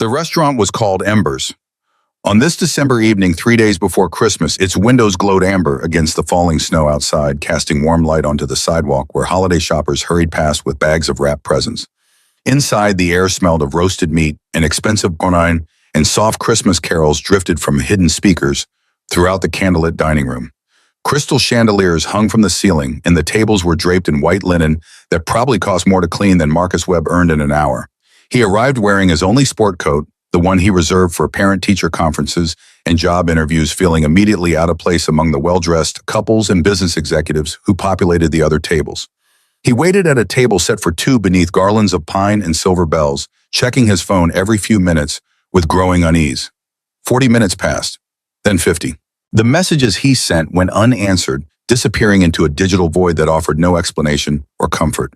The restaurant was called Embers. On this December evening, 3 days before Christmas, its windows glowed amber against the falling snow outside, casting warm light onto the sidewalk where holiday shoppers hurried past with bags of wrapped presents. Inside, the air smelled of roasted meat and expensive wine, and soft Christmas carols drifted from hidden speakers throughout the candlelit dining room. Crystal chandeliers hung from the ceiling, and the tables were draped in white linen that probably cost more to clean than Marcus Webb earned in an hour. He arrived wearing his only sport coat, the one he reserved for parent-teacher conferences and job interviews, feeling immediately out of place among the well-dressed couples and business executives who populated the other tables. He waited at a table set for two beneath garlands of pine and silver bells, checking his phone every few minutes with growing unease. 40 minutes passed, then 50. The messages he sent went unanswered, disappearing into a digital void that offered no explanation or comfort.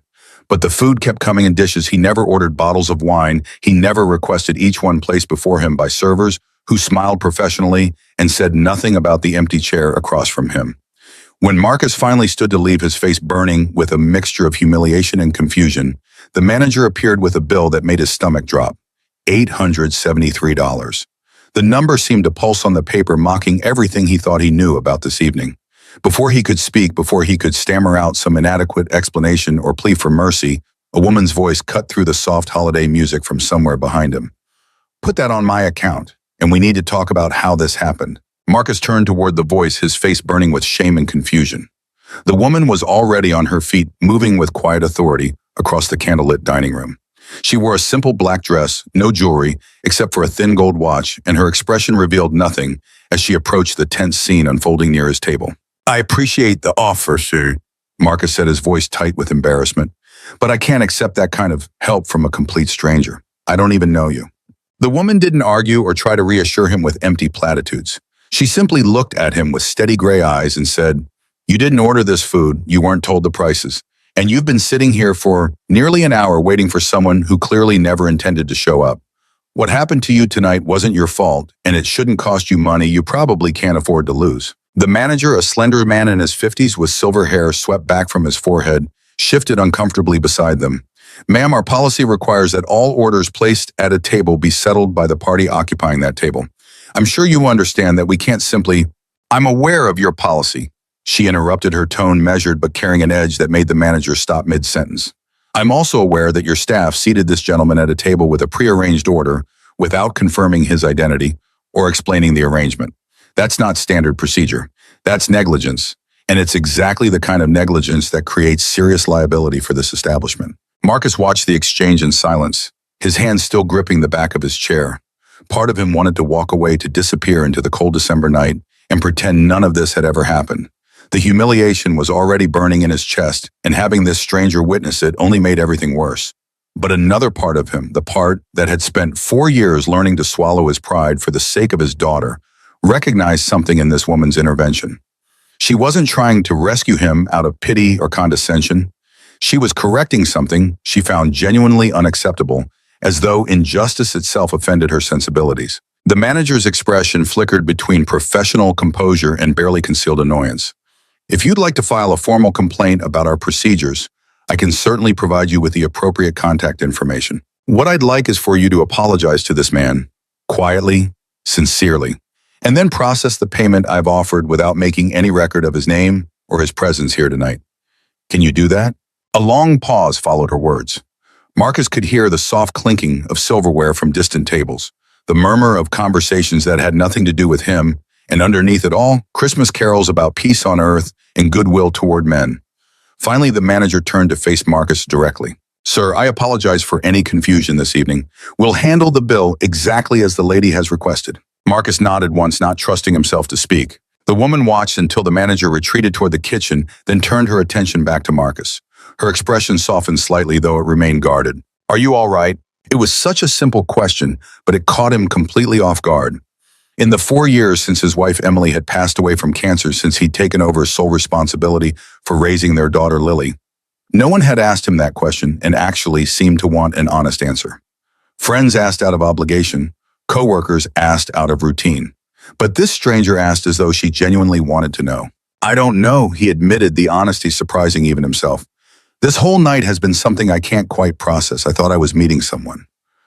But the food kept coming in dishes. He never ordered bottles of wine. He never requested each one placed before him by servers who smiled professionally and said nothing about the empty chair across from him. When Marcus finally stood to leave, his face burning with a mixture of humiliation and confusion, the manager appeared with a bill that made his stomach drop. $873. The number seemed to pulse on the paper, mocking everything he thought he knew about this evening. Before he could speak, before he could stammer out some inadequate explanation or plea for mercy, a woman's voice cut through the soft holiday music from somewhere behind him. "Put that on my account, and we need to talk about how this happened." Marcus turned toward the voice, his face burning with shame and confusion. The woman was already on her feet, moving with quiet authority across the candlelit dining room. She wore a simple black dress, no jewelry, except for a thin gold watch, and her expression revealed nothing as she approached the tense scene unfolding near his table. "I appreciate the offer, sir," Marcus said, his voice tight with embarrassment, "but I can't accept that kind of help from a complete stranger. I don't even know you." The woman didn't argue or try to reassure him with empty platitudes. She simply looked at him with steady gray eyes and said, "You didn't order this food, you weren't told the prices, and you've been sitting here for nearly an hour waiting for someone who clearly never intended to show up. What happened to you tonight wasn't your fault, and it shouldn't cost you money you probably can't afford to lose." The manager, a slender man in his 50s with silver hair swept back from his forehead, shifted uncomfortably beside them. "Ma'am, our policy requires that all orders placed at a table be settled by the party occupying that table. I'm sure you understand that we can't simply—" "I'm aware of your policy," she interrupted, her tone measured but carrying an edge that made the manager stop mid-sentence. "I'm also aware that your staff seated this gentleman at a table with a prearranged order without confirming his identity or explaining the arrangement. That's not standard procedure. That's negligence, and it's exactly the kind of negligence that creates serious liability for this establishment." Marcus watched the exchange in silence, his hands still gripping the back of his chair. Part of him wanted to walk away, to disappear into the cold December night and pretend none of this had ever happened. The humiliation was already burning in his chest, and having this stranger witness it only made everything worse. But another part of him, the part that had spent 4 years learning to swallow his pride for the sake of his daughter, recognized something in this woman's intervention. She wasn't trying to rescue him out of pity or condescension. She was correcting something she found genuinely unacceptable, as though injustice itself offended her sensibilities. The manager's expression flickered between professional composure and barely concealed annoyance. "If you'd like to file a formal complaint about our procedures, I can certainly provide you with the appropriate contact information. What I'd like is for you to apologize to this man, quietly, sincerely, and then process the payment I've offered without making any record of his name or his presence here tonight. Can you do that?" A long pause followed her words. Marcus could hear the soft clinking of silverware from distant tables, the murmur of conversations that had nothing to do with him, and underneath it all, Christmas carols about peace on earth and goodwill toward men. Finally, the manager turned to face Marcus directly. "Sir, I apologize for any confusion this evening. We'll handle the bill exactly as the lady has requested." Marcus nodded once, not trusting himself to speak. The woman watched until the manager retreated toward the kitchen, then turned her attention back to Marcus. Her expression softened slightly, though it remained guarded. "Are you all right?" It was such a simple question, but it caught him completely off guard. In the 4 years since his wife Emily had passed away from cancer, since he'd taken over sole responsibility for raising their daughter Lily, no one had asked him that question and actually seemed to want an honest answer. Friends asked out of obligation, coworkers asked out of routine. But this stranger asked as though she genuinely wanted to know. "I don't know," he admitted, the honesty surprising even himself. "This whole night has been something I can't quite process. I thought I was meeting someone.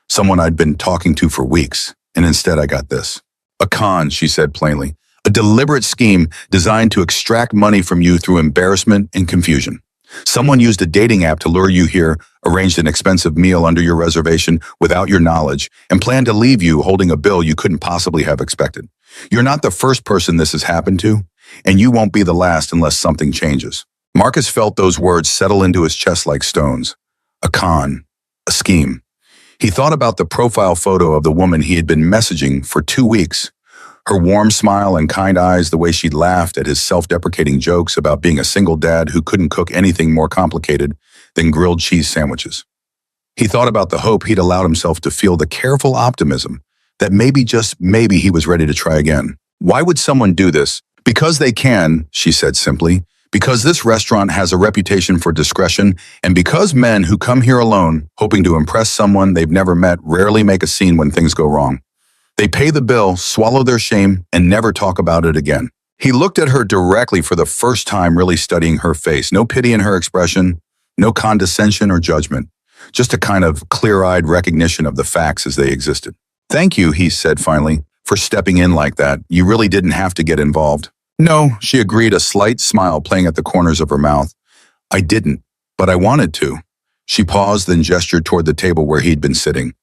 someone I'd been talking to for weeks, and instead I got this. A con, she said plainly. A deliberate scheme designed to extract money from you through embarrassment and confusion. Someone used a dating app to lure you here, arranged an expensive meal under your reservation without your knowledge, and planned to leave you holding a bill you couldn't possibly have expected. You're not the first person this has happened to, and you won't be the last unless something changes. Marcus felt those words settle into his chest like stones. A con, a scheme. He thought about the profile photo of the woman he had been messaging for 2 weeks. Her warm smile and kind eyes, the way she'd laughed at his self-deprecating jokes about being a single dad who couldn't cook anything more complicated than grilled cheese sandwiches. He thought about the hope he'd allowed himself to feel, the careful optimism that maybe, just maybe, he was ready to try again. Why would someone do this? Because they can, she said simply. Because this restaurant has a reputation for discretion, and because men who come here alone, hoping to impress someone they've never met, rarely make a scene when things go wrong. They pay the bill, swallow their shame, and never talk about it again. He looked at her directly for the first time, really studying her face. No pity in her expression, no condescension or judgment. Just a kind of clear-eyed recognition of the facts as they existed. "Thank you," he said finally, "for stepping in like that. You really didn't have to get involved." "No," she agreed, a slight smile playing at the corners of her mouth. "I didn't, but I wanted to." She paused, then gestured toward the table where he'd been sitting.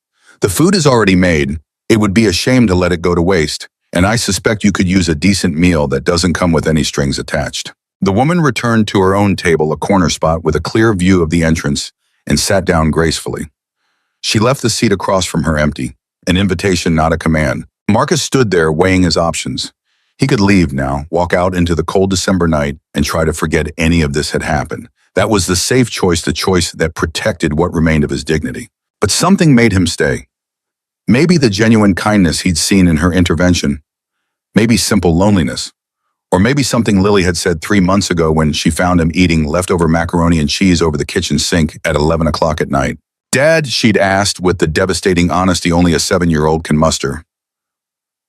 "The food is already made. It would be a shame to let it go to waste, and I suspect you could use a decent meal that doesn't come with any strings attached." The woman returned to her own table, a corner spot with a clear view of the entrance, and sat down gracefully. She left the seat across from her empty, an invitation, not a command. Marcus stood there weighing his options. He could leave now, walk out into the cold December night, and try to forget any of this had happened. That was the safe choice, the choice that protected what remained of his dignity. But something made him stay. Maybe the genuine kindness he'd seen in her intervention. Maybe simple loneliness. Or maybe something Lily had said 3 months ago when she found him eating leftover macaroni and cheese over the kitchen sink at 11 o'clock at night. "Dad," she'd asked with the devastating honesty only a 7-year-old can muster,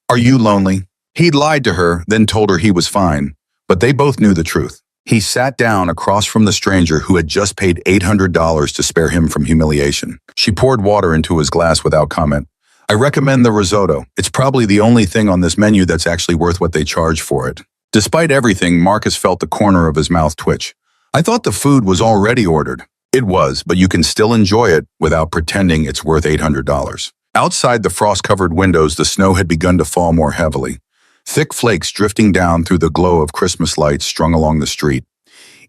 "are you lonely?" He'd lied to her, then told her he was fine, but they both knew the truth. He sat down across from the stranger who had just paid $800 to spare him from humiliation. She poured water into his glass without comment. "I recommend the risotto. It's probably the only thing on this menu that's actually worth what they charge for it." Despite everything, Marcus felt the corner of his mouth twitch. "I thought the food was already ordered." It was, but you can still enjoy it without pretending it's worth $800. Outside the frost-covered windows, the snow had begun to fall more heavily. Thick flakes drifting down through the glow of Christmas lights strung along the street.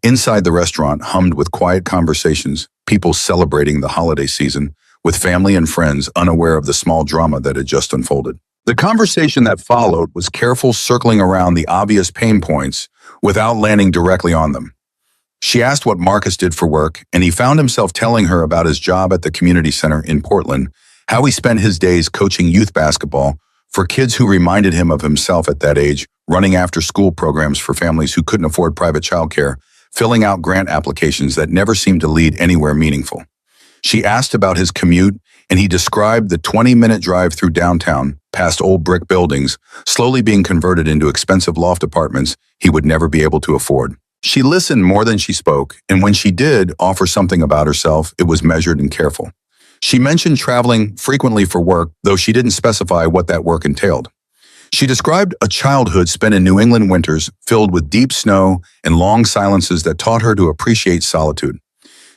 Inside the restaurant hummed with quiet conversations, people celebrating the holiday season, with family and friends unaware of the small drama that had just unfolded. The conversation that followed was careful, circling around the obvious pain points without landing directly on them. She asked what Marcus did for work, and he found himself telling her about his job at the community center in Portland, how he spent his days coaching youth basketball for kids who reminded him of himself at that age, running after-school programs for families who couldn't afford private childcare, filling out grant applications that never seemed to lead anywhere meaningful. She asked about his commute, and he described the 20-minute drive through downtown, past old brick buildings, slowly being converted into expensive loft apartments he would never be able to afford. She listened more than she spoke, and when she did offer something about herself, it was measured and careful. She mentioned traveling frequently for work, though she didn't specify what that work entailed. She described a childhood spent in New England winters filled with deep snow and long silences that taught her to appreciate solitude.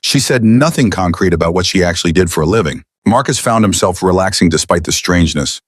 She said nothing concrete about what she actually did for a living. Marcus found himself relaxing despite the strangeness.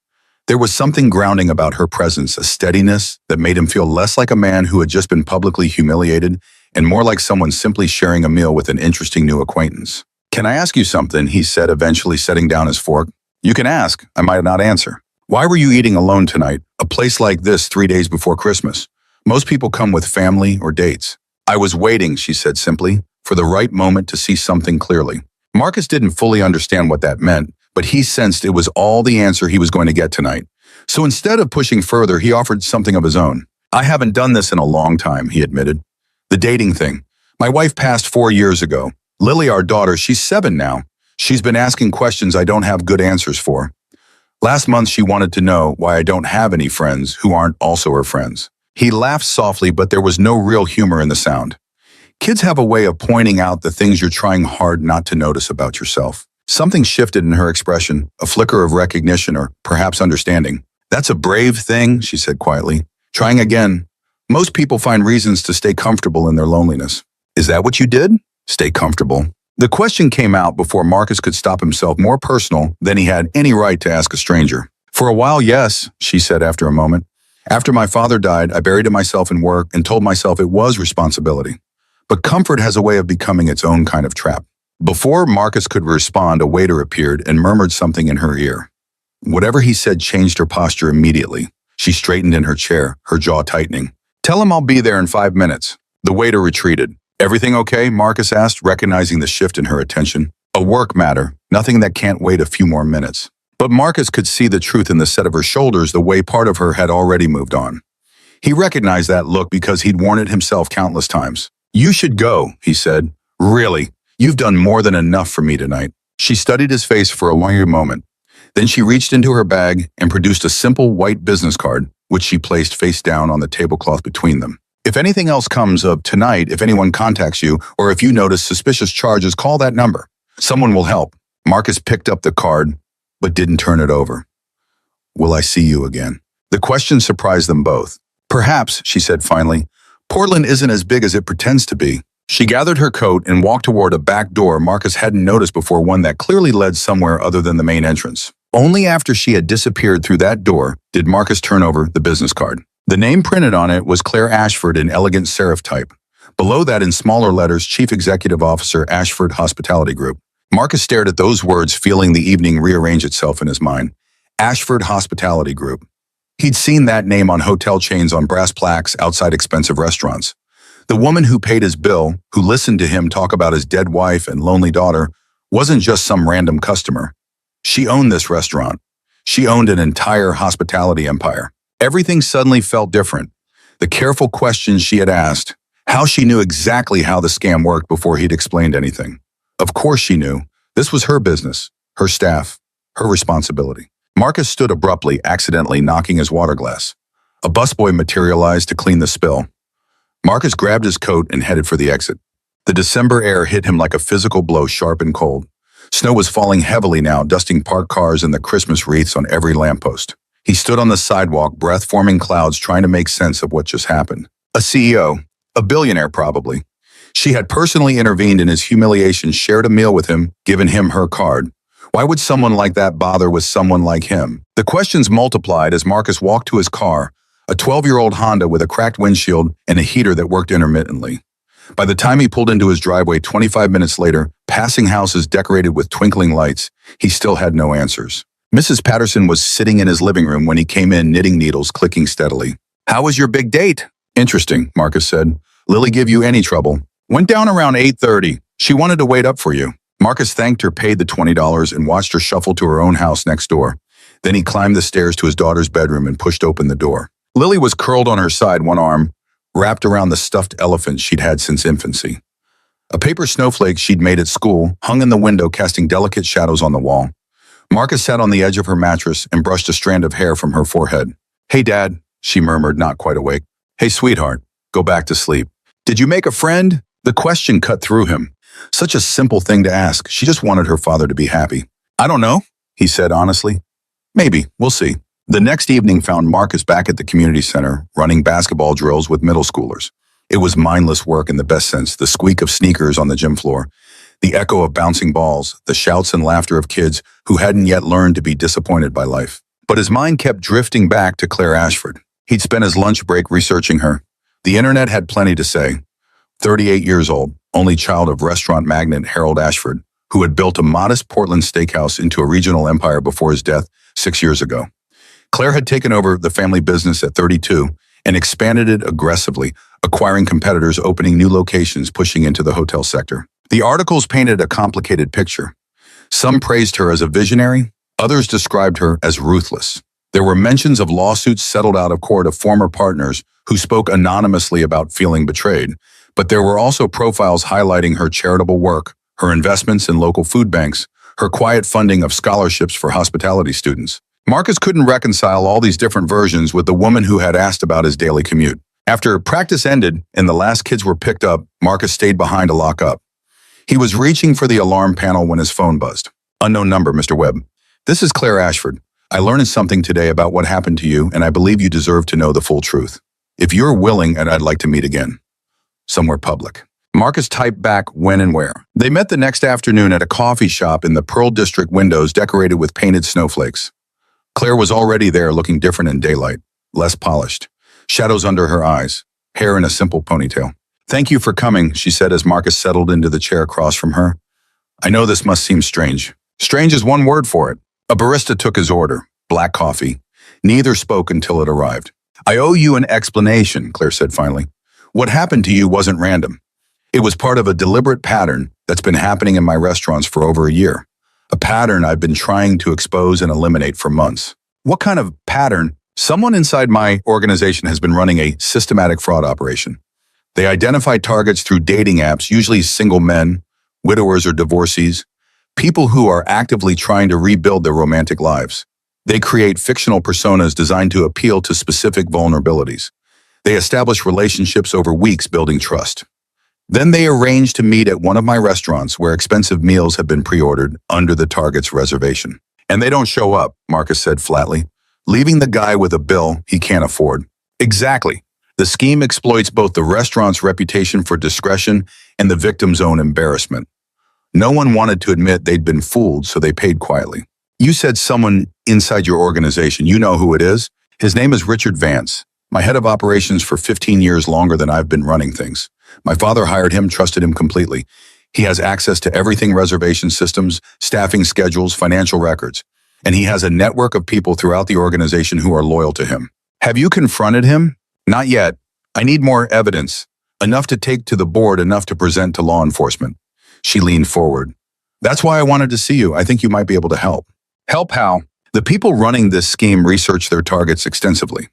There was something grounding about her presence, a steadiness that made him feel less like a man who had just been publicly humiliated and more like someone simply sharing a meal with an interesting new acquaintance. "Can I ask you something?" he said, eventually setting down his fork. "You can ask. I might not answer. Why were you eating alone tonight? A place like this 3 days before Christmas. Most people come with family or dates." "I was waiting," she said simply, "for the right moment to see something clearly." Marcus didn't fully understand what that meant, but he sensed it was all the answer he was going to get tonight. So instead of pushing further, he offered something of his own. "I haven't done this in a long time," he admitted. "The dating thing. My wife passed 4 years ago. Lily, our daughter, she's 7 now. She's been asking questions I don't have good answers for. Last month, she wanted to know why I don't have any friends who aren't also her friends." He laughed softly, but there was no real humor in the sound. Kids have a way of pointing out the things you're trying hard not to notice about yourself. Something shifted in her expression, a flicker of recognition or perhaps understanding. "That's a brave thing," she said quietly. Trying again. "Most people find reasons to stay comfortable in their loneliness." "Is that what you did?" "Stay comfortable." The question came out before Marcus could stop himself, more personal than he had any right to ask a stranger. "For a while, yes," she said after a moment. "After my father died, I buried myself in work and told myself it was responsibility. But comfort has a way of becoming its own kind of trap." Before Marcus could respond, a waiter appeared and murmured something in her ear. Whatever he said changed her posture immediately. She straightened in her chair, her jaw tightening. "Tell him I'll be there in 5 minutes." The waiter retreated. "Everything okay?" Marcus asked, recognizing the shift in her attention. "A work matter, nothing that can't wait a few more minutes." But Marcus could see the truth in the set of her shoulders, the way part of her had already moved on. He recognized that look because he'd worn it himself countless times. "You should go," he said. "Really, you've done more than enough for me tonight." She studied his face for a longer moment. Then she reached into her bag and produced a simple white business card, which she placed face down on the tablecloth between them. "If anything else comes of tonight, if anyone contacts you, or if you notice suspicious charges, call that number. Someone will help." Marcus picked up the card, but didn't turn it over. "Will I see you again?" The question surprised them both. "Perhaps," she said finally. "Portland isn't as big as it pretends to be." She gathered her coat and walked toward a back door Marcus hadn't noticed before, one that clearly led somewhere other than the main entrance. Only after she had disappeared through that door did Marcus turn over the business card. The name printed on it was Claire Ashford in elegant serif type. Below that, in smaller letters, Chief Executive Officer, Ashford Hospitality Group. Marcus stared at those words, feeling the evening rearrange itself in his mind. Ashford Hospitality Group. He'd seen that name on hotel chains, on brass plaques outside expensive restaurants. The woman who paid his bill, who listened to him talk about his dead wife and lonely daughter, wasn't just some random customer. She owned this restaurant. She owned an entire hospitality empire. Everything suddenly felt different. The careful questions she had asked, how she knew exactly how the scam worked before he'd explained anything. Of course she knew. This was her business, her staff, her responsibility. Marcus stood abruptly, accidentally knocking his water glass. A busboy materialized to clean the spill. Marcus grabbed his coat and headed for the exit. The December air hit him like a physical blow, sharp and cold. Snow was falling heavily now, dusting parked cars and the Christmas wreaths on every lamppost. He stood on the sidewalk, breath forming clouds, trying to make sense of what just happened. A CEO, a billionaire probably. She had personally intervened in his humiliation, shared a meal with him, given him her card. Why would someone like that bother with someone like him? The questions multiplied as Marcus walked to his car, a 12-year-old Honda with a cracked windshield and a heater that worked intermittently. By the time he pulled into his driveway 25 minutes later, passing houses decorated with twinkling lights, he still had no answers. Mrs. Patterson was sitting in his living room when he came in, knitting needles clicking steadily. "How was your big date?" "Interesting," Marcus said. "Lily give you any trouble?" "Went down around 8:30. She wanted to wait up for you." Marcus thanked her, paid the $20, and watched her shuffle to her own house next door. Then he climbed the stairs to his daughter's bedroom and pushed open the door. Lily was curled on her side, one arm wrapped around the stuffed elephant she'd had since infancy. A paper snowflake she'd made at school hung in the window, casting delicate shadows on the wall. Marcus sat on the edge of her mattress and brushed a strand of hair from her forehead. "Hey, Dad," she murmured, not quite awake. "Hey, sweetheart, go back to sleep." "Did you make a friend?" The question cut through him. Such a simple thing to ask. She just wanted her father to be happy. "I don't know," he said honestly. "Maybe, we'll see." The next evening found Marcus back at the community center, running basketball drills with middle schoolers. It was mindless work in the best sense, the squeak of sneakers on the gym floor, the echo of bouncing balls, the shouts and laughter of kids who hadn't yet learned to be disappointed by life. But his mind kept drifting back to Claire Ashford. He'd spent his lunch break researching her. The internet had plenty to say. 38 years old, only child of restaurant magnate Harold Ashford, who had built a modest Portland steakhouse into a regional empire before his death 6 years ago. Claire had taken over the family business at 32 and expanded it aggressively, acquiring competitors, opening new locations, pushing into the hotel sector. The articles painted a complicated picture. Some praised her as a visionary, others described her as ruthless. There were mentions of lawsuits settled out of court of former partners who spoke anonymously about feeling betrayed, but there were also profiles highlighting her charitable work, her investments in local food banks, her quiet funding of scholarships for hospitality students. Marcus couldn't reconcile all these different versions with the woman who had asked about his daily commute. After practice ended and the last kids were picked up, Marcus stayed behind to lock up. He was reaching for the alarm panel when his phone buzzed. Unknown number, Mr. Webb. This is Claire Ashford. I learned something today about what happened to you, and I believe you deserve to know the full truth. If you're willing, and I'd like to meet again. Somewhere public. Marcus typed back when and where. They met the next afternoon at a coffee shop in the Pearl District, windows decorated with painted snowflakes. Claire was already there, looking different in daylight, less polished, shadows under her eyes, hair in a simple ponytail. Thank you for coming, she said as Marcus settled into the chair across from her. I know this must seem strange. Strange is one word for it. A barista took his order, black coffee. Neither spoke until it arrived. I owe you an explanation, Claire said finally. What happened to you wasn't random. It was part of a deliberate pattern that's been happening in my restaurants for over a year. A pattern I've been trying to expose and eliminate for months. What kind of pattern? Someone inside my organization has been running a systematic fraud operation. They identify targets through dating apps, usually single men, widowers or divorcees, people who are actively trying to rebuild their romantic lives. They create fictional personas designed to appeal to specific vulnerabilities. They establish relationships over weeks, building trust. Then they arrange to meet at one of my restaurants where expensive meals have been pre-ordered under the target's reservation. And they don't show up, Marcus said flatly, leaving the guy with a bill he can't afford. Exactly. The scheme exploits both the restaurant's reputation for discretion and the victim's own embarrassment. No one wanted to admit they'd been fooled, so they paid quietly. You said someone inside your organization. You know who it is? His name is Richard Vance, my head of operations for 15 years, longer than I've been running things. My father hired him, trusted him completely. He has access to everything: reservation systems, staffing schedules, financial records. And he has a network of people throughout the organization who are loyal to him. Have you confronted him? Not yet. I need more evidence. Enough to take to the board, enough to present to law enforcement. She leaned forward. That's why I wanted to see you. I think you might be able to help. Help how? The people running this scheme researched their targets extensively.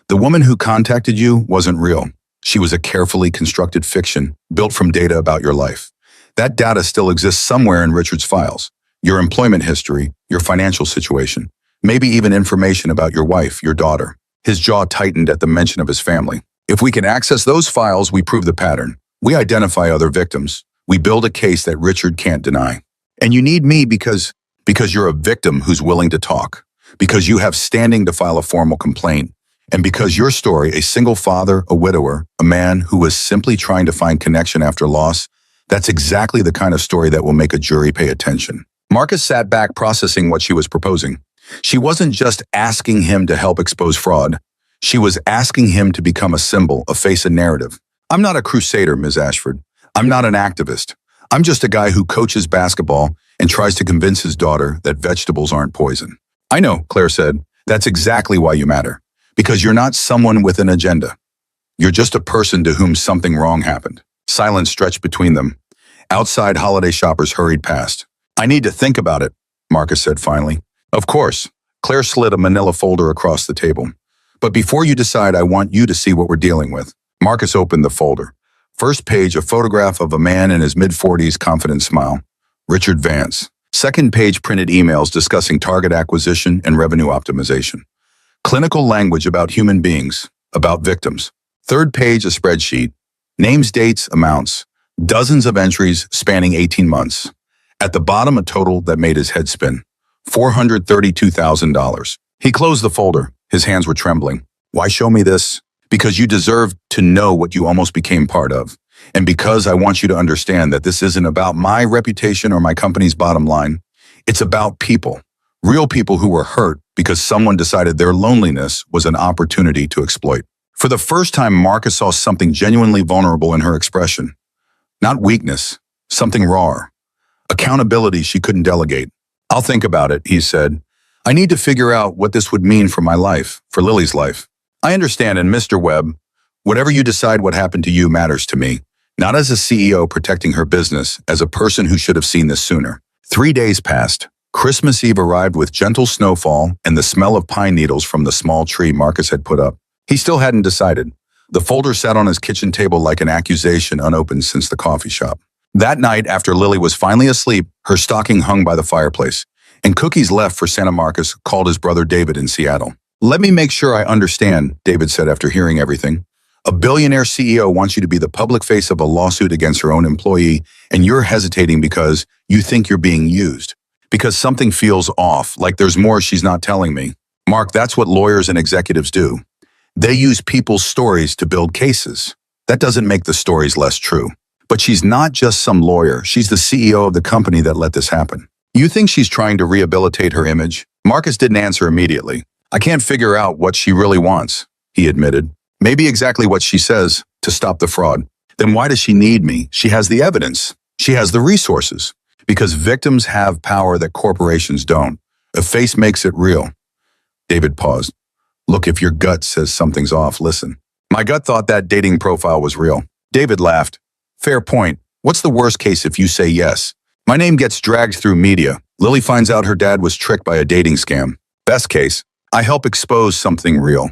The woman who contacted you wasn't real. She was a carefully constructed fiction built from data about your life. That data still exists somewhere in Richard's files. Your employment history, your financial situation, maybe even information about your wife, your daughter. His jaw tightened at the mention of his family. If we can access those files, we prove the pattern. We identify other victims. We build a case that Richard can't deny. And you need me because you're a victim who's willing to talk, because you have standing to file a formal complaint, and because your story, a single father, a widower, a man who was simply trying to find connection after loss, that's exactly the kind of story that will make a jury pay attention. Marcus sat back, processing what she was proposing. She wasn't just asking him to help expose fraud. She was asking him to become a symbol, a face, a narrative. I'm not a crusader, Ms. Ashford. I'm not an activist. I'm just a guy who coaches basketball and tries to convince his daughter that vegetables aren't poison. I know, Claire said. That's exactly why you matter. Because you're not someone with an agenda. You're just a person to whom something wrong happened. Silence stretched between them. Outside, holiday shoppers hurried past. I need to think about it, Marcus said finally. Of course. Claire slid a manila folder across the table. But before you decide, I want you to see what we're dealing with. Marcus opened the folder. First page, a photograph of a man in his mid-40s, confident smile. Richard Vance. Second page, printed emails discussing target acquisition and revenue optimization. Clinical language about human beings, about victims. Third page, a spreadsheet. Names, dates, amounts. Dozens of entries spanning 18 months. At the bottom, a total that made his head spin. $432,000. He closed the folder. His hands were trembling. Why show me this? Because you deserve to know what you almost became part of. And because I want you to understand that this isn't about my reputation or my company's bottom line. It's about people. Real people who were hurt because someone decided their loneliness was an opportunity to exploit. For the first time, Marcus saw something genuinely vulnerable in her expression. Not weakness, something raw. Accountability she couldn't delegate. I'll think about it, he said. I need to figure out what this would mean for my life, for Lily's life. I understand, and Mr. Webb, whatever you decide what happened to you matters to me. Not as a CEO protecting her business, as a person who should have seen this sooner. 3 days passed. Christmas Eve arrived with gentle snowfall and the smell of pine needles from the small tree Marcus had put up. He still hadn't decided. The folder sat on his kitchen table like an accusation unopened since the coffee shop. That night, after Lily was finally asleep, her stocking hung by the fireplace, and cookies left for Santa. Marcus called his brother David in Seattle. Let me make sure I understand, David said after hearing everything. A billionaire CEO wants you to be the public face of a lawsuit against her own employee, and you're hesitating because you think you're being used. Because something feels off, like there's more she's not telling me. Mark, that's what lawyers and executives do. They use people's stories to build cases. That doesn't make the stories less true. But she's not just some lawyer. She's the CEO of the company that let this happen. You think she's trying to rehabilitate her image? Marcus didn't answer immediately. I can't figure out what she really wants, he admitted. Maybe exactly what she says, to stop the fraud. Then why does she need me? She has the evidence. She has the resources. Because victims have power that corporations don't. A face makes it real. David paused. Look, if your gut says something's off, listen. My gut thought that dating profile was real. David laughed. Fair point. What's the worst case if you say yes? My name gets dragged through media. Lily finds out her dad was tricked by a dating scam. Best case, I help expose something real.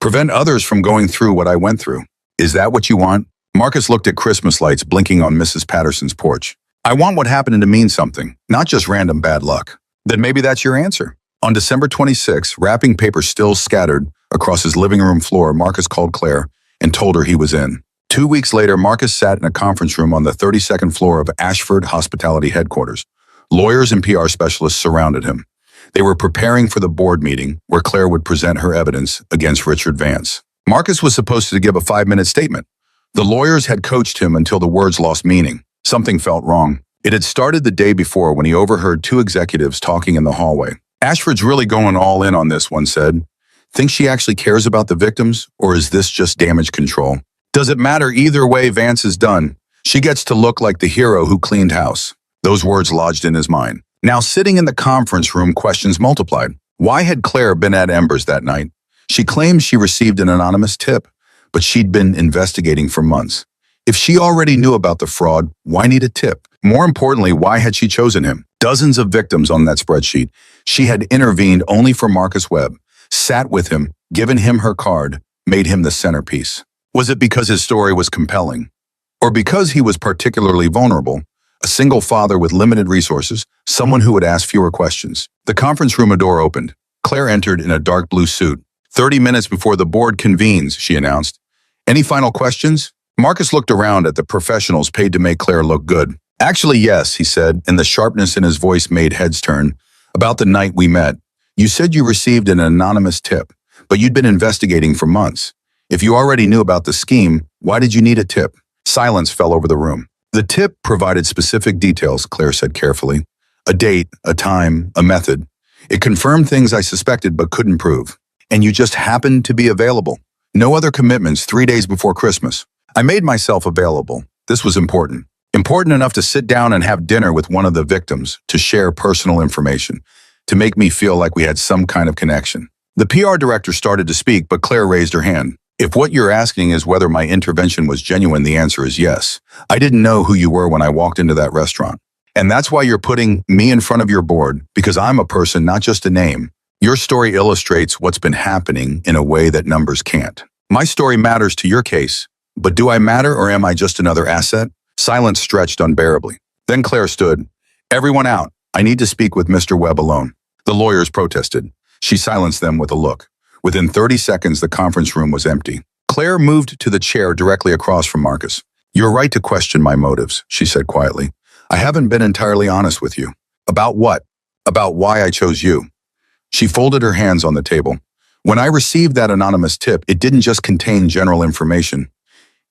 Prevent others from going through what I went through. Is that what you want? Marcus looked at Christmas lights blinking on Mrs. Patterson's porch. I want what happened to mean something, not just random bad luck. Then maybe that's your answer. On December 26, wrapping paper still scattered across his living room floor, Marcus called Claire and told her he was in. 2 weeks later, Marcus sat in a conference room on the 32nd floor of Ashford Hospitality headquarters. Lawyers and PR specialists surrounded him. They were preparing for the board meeting where Claire would present her evidence against Richard Vance. Marcus was supposed to give a 5-minute statement. The lawyers had coached him until the words lost meaning. Something felt wrong. It had started the day before when he overheard 2 executives talking in the hallway. Ashford's really going all in on this, one said. Think she actually cares about the victims, or is this just damage control? Does it matter either way Vance is done? She gets to look like the hero who cleaned house. Those words lodged in his mind. Now sitting in the conference room, questions multiplied. Why had Claire been at Embers that night? She claimed she received an anonymous tip, but she'd been investigating for months. If she already knew about the fraud, why need a tip? More importantly, why had she chosen him? Dozens of victims on that spreadsheet. She had intervened only for Marcus Webb, sat with him, given him her card, made him the centerpiece. Was it because his story was compelling? Or because he was particularly vulnerable? A single father with limited resources, someone who would ask fewer questions. The conference room door opened. Claire entered in a dark blue suit. 30 minutes before the board convenes, she announced. Any final questions? Marcus looked around at the professionals paid to make Claire look good. Actually, yes, he said, and the sharpness in his voice made heads turn. About the night we met. You said you received an anonymous tip, but you'd been investigating for months. If you already knew about the scheme, why did you need a tip? Silence fell over the room. The tip provided specific details, Claire said carefully. A date, a time, a method. It confirmed things I suspected but couldn't prove. And you just happened to be available. No other commitments 3 days before Christmas. I made myself available. This was important. Important enough to sit down and have dinner with one of the victims, to share personal information, to make me feel like we had some kind of connection. The PR director started to speak, but Claire raised her hand. If what you're asking is whether my intervention was genuine, the answer is yes. I didn't know who you were when I walked into that restaurant. And that's why you're putting me in front of your board, because I'm a person, not just a name. Your story illustrates what's been happening in a way that numbers can't. My story matters to your case, but do I matter or am I just another asset? Silence stretched unbearably. Then Claire stood. Everyone out. I need to speak with Mr. Webb alone. The lawyers protested. She silenced them with a look. Within 30 seconds, the conference room was empty. Claire moved to the chair directly across from Marcus. You're right to question my motives, she said quietly. I haven't been entirely honest with you. About what? About why I chose you. She folded her hands on the table. When I received that anonymous tip, it didn't just contain general information.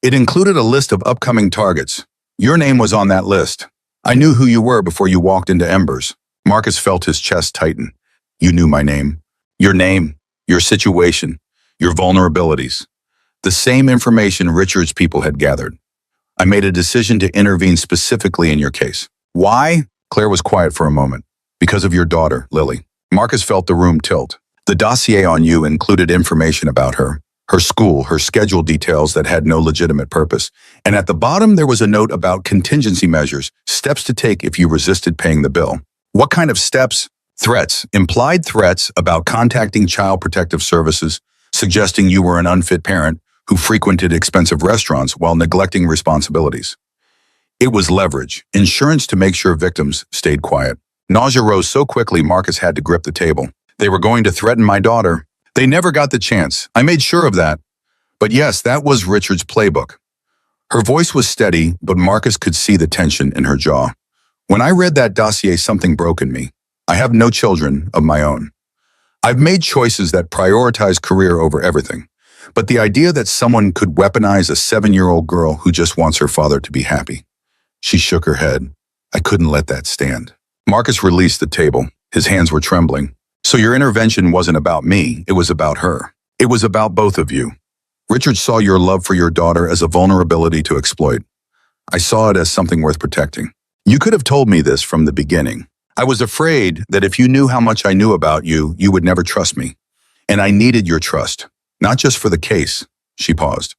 It included a list of upcoming targets. Your name was on that list. I knew who you were before you walked into Embers. Marcus felt his chest tighten. You knew my name. Your situation, your vulnerabilities. The same information Richard's people had gathered. I made a decision to intervene specifically in your case. Why? Claire was quiet for a moment. Because of your daughter, Lily. Marcus felt the room tilt. The dossier on you included information about her school, her schedule details that had no legitimate purpose. And at the bottom, there was a note about contingency measures, steps to take if you resisted paying the bill. What kind of steps? Threats, implied threats about contacting Child Protective Services, suggesting you were an unfit parent who frequented expensive restaurants while neglecting responsibilities. It was leverage, insurance to make sure victims stayed quiet. Nausea rose so quickly Marcus had to grip the table. They were going to threaten my daughter. They never got the chance. I made sure of that. But yes, that was Richard's playbook. Her voice was steady, but Marcus could see the tension in her jaw. When I read that dossier, something broke in me. I have no children of my own. I've made choices that prioritize career over everything. But the idea that someone could weaponize a 7-year-old girl who just wants her father to be happy. She shook her head. I couldn't let that stand. Marcus released the table. His hands were trembling. So your intervention wasn't about me, it was about her. It was about both of you. Richard saw your love for your daughter as a vulnerability to exploit. I saw it as something worth protecting. You could have told me this from the beginning. I was afraid that if you knew how much I knew about you, you would never trust me. And I needed your trust. Not just for the case, she paused,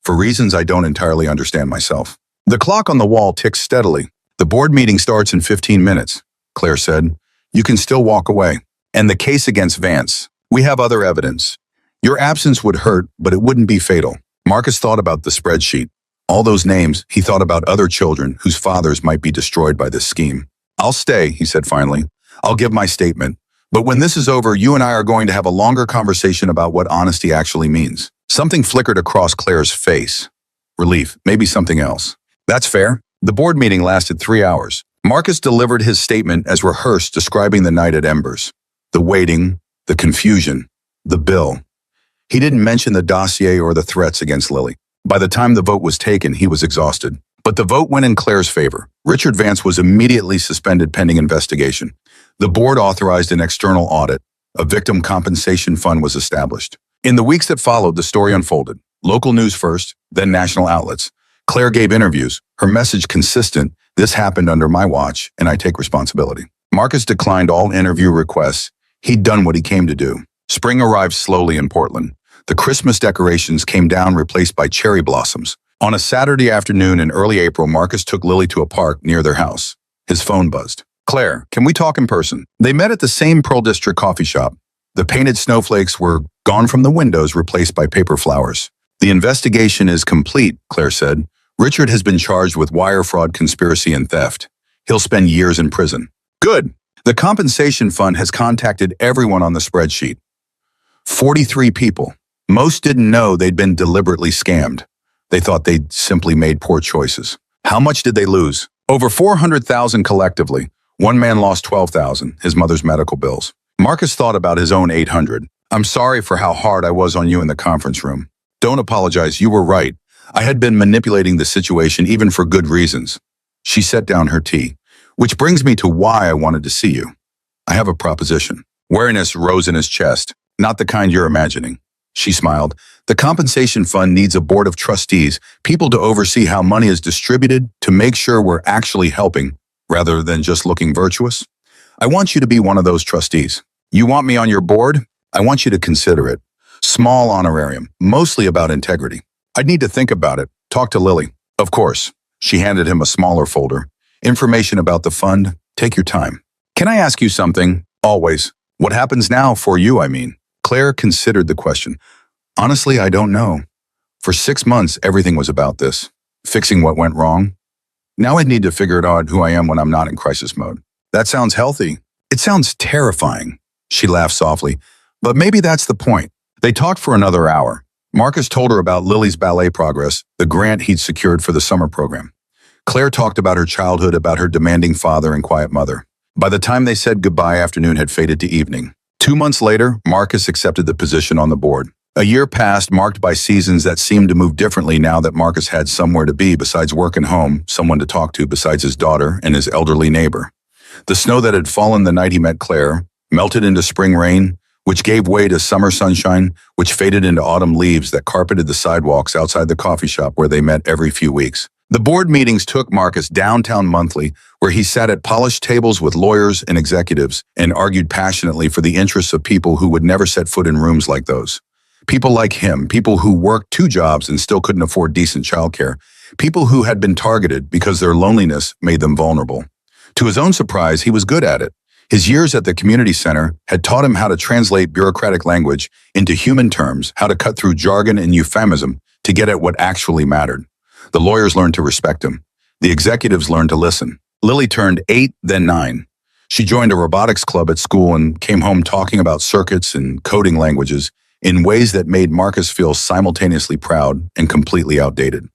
for reasons I don't entirely understand myself. The clock on the wall ticks steadily. The board meeting starts in 15 minutes, Claire said. You can still walk away. And the case against Vance. We have other evidence. Your absence would hurt, but it wouldn't be fatal. Marcus thought about the spreadsheet. All those names, he thought about other children whose fathers might be destroyed by this scheme. I'll stay, he said finally. I'll give my statement. But when this is over, you and I are going to have a longer conversation about what honesty actually means. Something flickered across Claire's face. Relief, maybe something else. That's fair. The board meeting lasted 3 hours. Marcus delivered his statement as rehearsed, describing the night at Embers. The waiting, the confusion, the bill. He didn't mention the dossier or the threats against Lily. By the time the vote was taken, he was exhausted. But the vote went in Claire's favor. Richard Vance was immediately suspended pending investigation. The board authorized an external audit. A victim compensation fund was established. In the weeks that followed, the story unfolded. Local news first, then national outlets. Claire gave interviews, her message consistent: this happened under my watch, and I take responsibility. Marcus declined all interview requests. He'd done what he came to do. Spring arrived slowly in Portland. The Christmas decorations came down, replaced by cherry blossoms. On a Saturday afternoon in early April, Marcus took Lily to a park near their house. His phone buzzed. Claire, can we talk in person? They met at the same Pearl District coffee shop. The painted snowflakes were gone from the windows, replaced by paper flowers. The investigation is complete, Claire said. Richard has been charged with wire fraud, conspiracy, and theft. He'll spend years in prison. Good. The compensation fund has contacted everyone on the spreadsheet. 43 people. Most didn't know they'd been deliberately scammed. They thought they'd simply made poor choices. How much did they lose? Over $400,000 collectively. One man lost $12,000, his mother's medical bills. Marcus thought about his own $800. I'm sorry for how hard I was on you in the conference room. Don't apologize, you were right. I had been manipulating the situation even for good reasons. She set down her tea. Which brings me to why I wanted to see you. I have a proposition. Wariness rose in his chest, not the kind you're imagining. She smiled. The compensation fund needs a board of trustees, people to oversee how money is distributed, to make sure we're actually helping, rather than just looking virtuous. I want you to be one of those trustees. You want me on your board? I want you to consider it. Small honorarium, mostly about integrity. I'd need to think about it. Talk to Lily. Of course. She handed him a smaller folder. Information about the fund. Take your time. Can I ask you something? Always. What happens now for you, I mean? Claire considered the question. Honestly, I don't know. For 6 months, everything was about this. Fixing what went wrong. Now I need to figure it out who I am when I'm not in crisis mode. That sounds healthy. It sounds terrifying. She laughed softly. But maybe that's the point. They talked for another hour. Marcus told her about Lily's ballet progress, the grant he'd secured for the summer program. Claire talked about her childhood, about her demanding father and quiet mother. By the time they said goodbye, afternoon had faded to evening. 2 months later, Marcus accepted the position on the board. A year passed, marked by seasons that seemed to move differently now that Marcus had somewhere to be besides work and home, someone to talk to besides his daughter and his elderly neighbor. The snow that had fallen the night he met Claire melted into spring rain, which gave way to summer sunshine, which faded into autumn leaves that carpeted the sidewalks outside the coffee shop where they met every few weeks. The board meetings took Marcus downtown monthly, where he sat at polished tables with lawyers and executives and argued passionately for the interests of people who would never set foot in rooms like those. People like him, people who worked 2 jobs and still couldn't afford decent childcare, people who had been targeted because their loneliness made them vulnerable. To his own surprise, he was good at it. His years at the community center had taught him how to translate bureaucratic language into human terms, how to cut through jargon and euphemism to get at what actually mattered. The lawyers learned to respect him. The executives learned to listen. Lily turned 8, then 9. She joined a robotics club at school and came home talking about circuits and coding languages in ways that made Marcus feel simultaneously proud and completely outdated.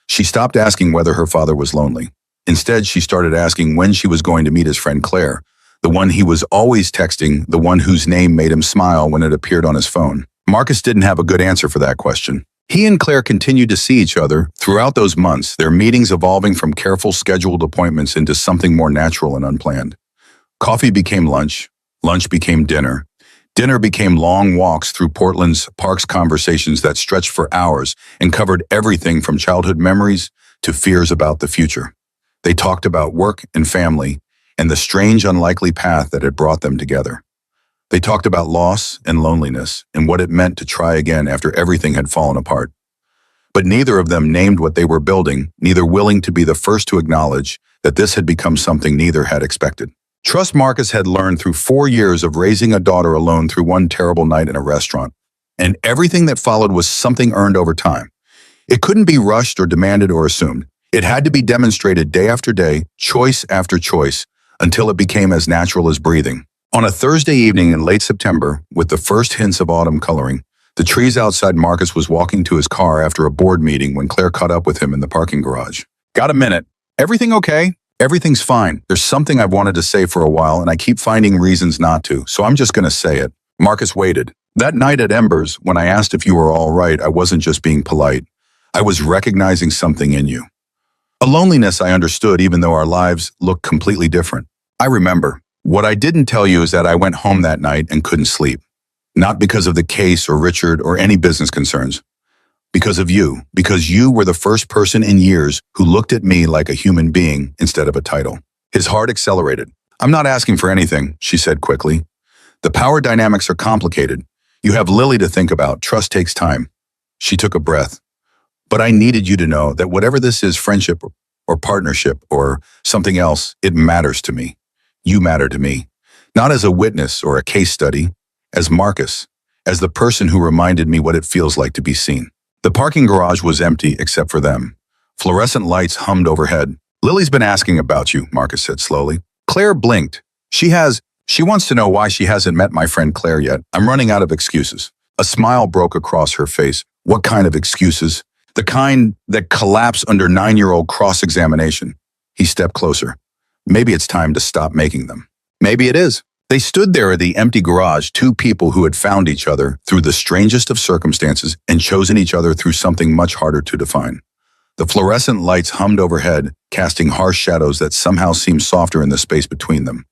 She stopped asking whether her father was lonely. Instead, she started asking when she was going to meet his friend Claire, The one he was always texting, the one whose name made him smile when it appeared on his phone? Marcus didn't have a good answer for that question. He and Claire continued to see each other throughout those months, their meetings evolving from careful scheduled appointments into something more natural and unplanned. Coffee became lunch, lunch became dinner. Dinner became long walks through Portland's parks, conversations that stretched for hours and covered everything from childhood memories to fears about the future. They talked about work and family and the strange, unlikely path that had brought them together. They talked about loss and loneliness and what it meant to try again after everything had fallen apart. But neither of them named what they were building, neither willing to be the first to acknowledge that this had become something neither had expected. Trust Marcus had learned through 4 years of raising a daughter alone through one terrible night in a restaurant. And everything that followed was something earned over time. It couldn't be rushed or demanded or assumed. It had to be demonstrated day after day, choice after choice, until it became as natural as breathing. On a Thursday evening in late September, with the first hints of autumn coloring, the trees outside, Marcus was walking to his car after a board meeting when Claire caught up with him in the parking garage. "Got a minute? Everything okay?" "Everything's fine. There's something I've wanted to say for a while, and I keep finding reasons not to, so I'm just going to say it." Marcus waited. "That night at Embers, when I asked if you were all right, I wasn't just being polite. I was recognizing something in you. A loneliness I understood even though our lives looked completely different. I remember. What I didn't tell you is that I went home that night and couldn't sleep. Not because of the case or Richard or any business concerns. Because of you. Because you were the first person in years who looked at me like a human being instead of a title." His heart accelerated. "I'm not asking for anything," she said quickly. "The power dynamics are complicated. You have Lily to think about. Trust takes time." She took a breath. "But I needed you to know that whatever this is, friendship or partnership or something else, it matters to me. You matter to me. Not as a witness or a case study, as Marcus, as the person who reminded me what it feels like to be seen." The parking garage was empty except for them. Fluorescent lights hummed overhead. "Lily's been asking about you," Marcus said slowly. Claire blinked. She wants to know why she hasn't met my friend Claire yet. I'm running out of excuses." A smile broke across her face. "What kind of excuses?" "The kind that collapse under 9-year-old cross-examination." He stepped closer. "Maybe it's time to stop making them." "Maybe it is." They stood there at the empty garage, two people who had found each other through the strangest of circumstances and chosen each other through something much harder to define. The fluorescent lights hummed overhead, casting harsh shadows that somehow seemed softer in the space between them.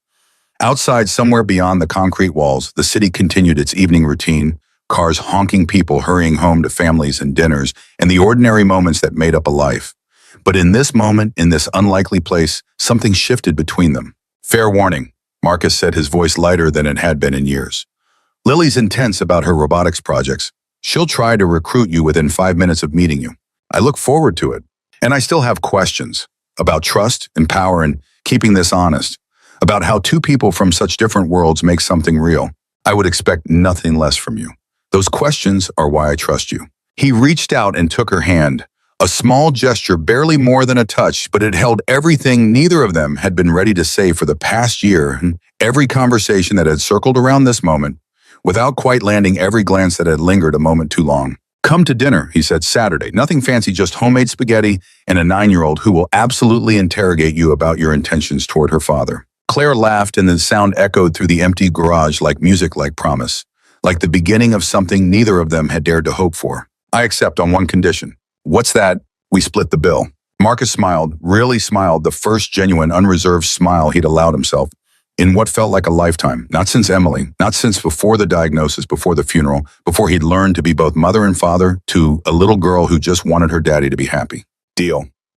Outside, somewhere beyond the concrete walls, the city continued its evening routine, cars honking, people hurrying home to families and dinners, and the ordinary moments that made up a life. But in this moment, in this unlikely place, something shifted between them. "Fair warning," Marcus said, his voice lighter than it had been in years. "Lily's intense about her robotics projects. She'll try to recruit you within 5 minutes of meeting you. I look forward to it. And I still have questions about trust and power and keeping this honest, about how two people from such different worlds make something real. I would expect nothing less from you. Those questions are why I trust you." He reached out and took her hand. A small gesture, barely more than a touch, but it held everything neither of them had been ready to say for the past year, and every conversation that had circled around this moment, without quite landing every glance that had lingered a moment too long. "Come to dinner," he said, "Saturday. Nothing fancy, just homemade spaghetti and a 9-year-old who will absolutely interrogate you about your intentions toward her father." Claire laughed, and the sound echoed through the empty garage like music, like promise, like the beginning of something neither of them had dared to hope for. "I accept on one condition." "What's that?" "We split the bill." Marcus smiled, really smiled, the first genuine, unreserved smile he'd allowed himself in what felt like a lifetime. Not since Emily, not since before the diagnosis, before the funeral, before he'd learned to be both mother and father to a little girl who just wanted her daddy to be happy. "Deal."